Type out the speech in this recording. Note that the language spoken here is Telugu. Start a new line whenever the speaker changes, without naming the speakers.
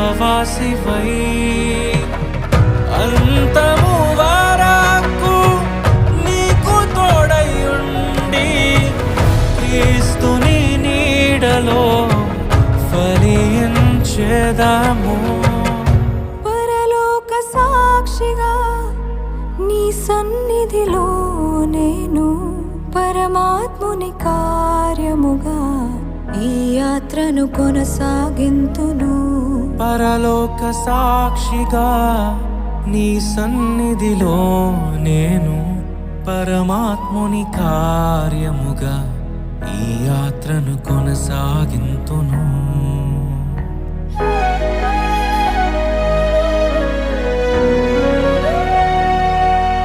సహవాసివై అంతము వరకు నీకు తోడయుండి క్రీస్తుని నీడలో ఫలించెదము.
పరలోక సాక్షిగా నీ సన్నిధిలో నేను పరమాత్ముని కార్యముగా ఈ యాత్రను కొనసాగింతును.
పరలోక సాక్షిగా నీ సన్నిధిలో నేను పరమాత్ముని కార్యముగా ఈ యాత్రను కొనసాగింతును.